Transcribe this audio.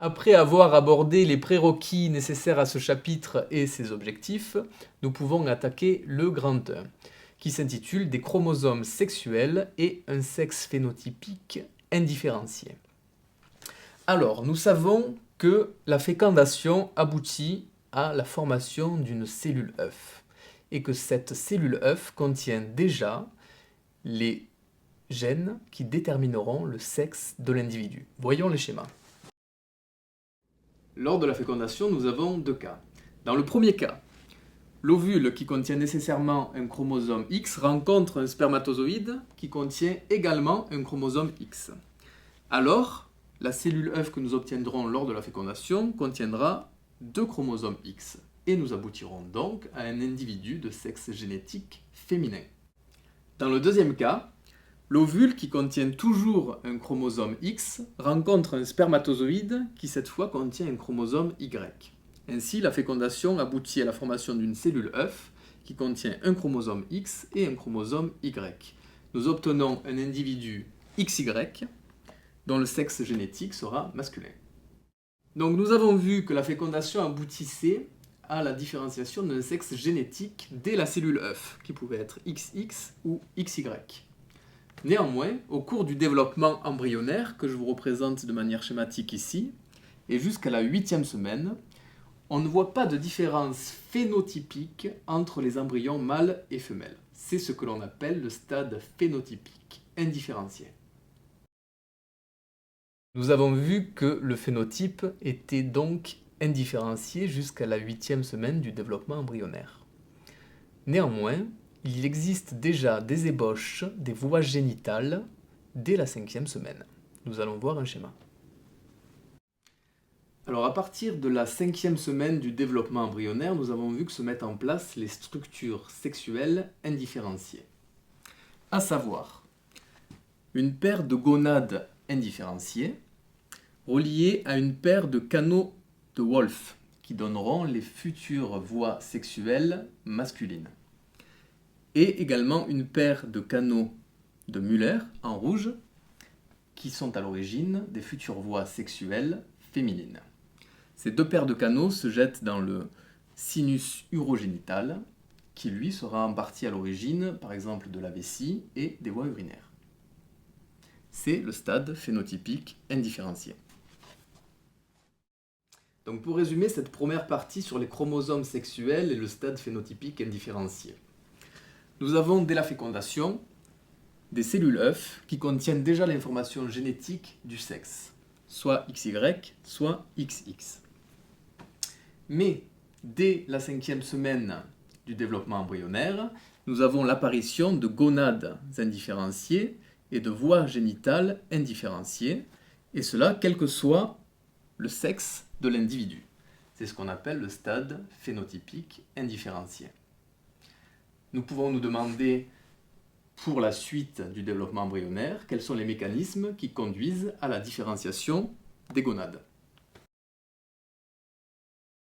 Après avoir abordé les prérequis nécessaires à ce chapitre et ses objectifs, nous pouvons attaquer le grand 1, qui s'intitule Des chromosomes sexuels et un sexe phénotypique indifférencié. Alors, nous savons que la fécondation aboutit à la formation d'une cellule œuf, et que cette cellule œuf contient déjà les gènes qui détermineront le sexe de l'individu. Voyons les schémas. Lors de la fécondation, nous avons deux cas. Dans le premier cas, l'ovule qui contient nécessairement un chromosome X rencontre un spermatozoïde qui contient également un chromosome X. Alors, la cellule œuf que nous obtiendrons lors de la fécondation contiendra deux chromosomes X et nous aboutirons donc à un individu de sexe génétique féminin. Dans le deuxième cas, l'ovule qui contient toujours un chromosome X rencontre un spermatozoïde qui cette fois contient un chromosome Y. Ainsi, la fécondation aboutit à la formation d'une cellule œuf qui contient un chromosome X et un chromosome Y. Nous obtenons un individu XY dont le sexe génétique sera masculin. Donc nous avons vu que la fécondation aboutissait à la différenciation d'un sexe génétique dès la cellule œuf, qui pouvait être XX ou XY. Néanmoins, au cours du développement embryonnaire, que je vous représente de manière schématique ici, et jusqu'à la 8e semaine, on ne voit pas de différence phénotypique entre les embryons mâles et femelles. C'est ce que l'on appelle le stade phénotypique indifférencié. Nous avons vu que le phénotype était donc indifférencié jusqu'à la 8e semaine du développement embryonnaire. Néanmoins, il existe déjà des ébauches des voies génitales dès la 5e semaine. Nous allons voir un schéma. Alors à partir de la 5e semaine du développement embryonnaire, nous avons vu que se mettent en place les structures sexuelles indifférenciées. À savoir, une paire de gonades indifférenciées reliées à une paire de canaux de Wolff qui donneront les futures voies sexuelles masculines. Et également une paire de canaux de Müller en rouge qui sont à l'origine des futures voies sexuelles féminines. Ces deux paires de canaux se jettent dans le sinus urogénital qui lui sera en partie à l'origine par exemple de la vessie et des voies urinaires. C'est le stade phénotypique indifférencié. Donc pour résumer cette première partie sur les chromosomes sexuels et le stade phénotypique indifférencié. Nous avons dès la fécondation des cellules œufs qui contiennent déjà l'information génétique du sexe, soit XY, soit XX. Mais dès la 5e semaine du développement embryonnaire, nous avons l'apparition de gonades indifférenciées et de voies génitales indifférenciées, et cela quel que soit le sexe de l'individu. C'est ce qu'on appelle le stade phénotypique indifférencié. Nous pouvons nous demander, pour la suite du développement embryonnaire, quels sont les mécanismes qui conduisent à la différenciation des gonades.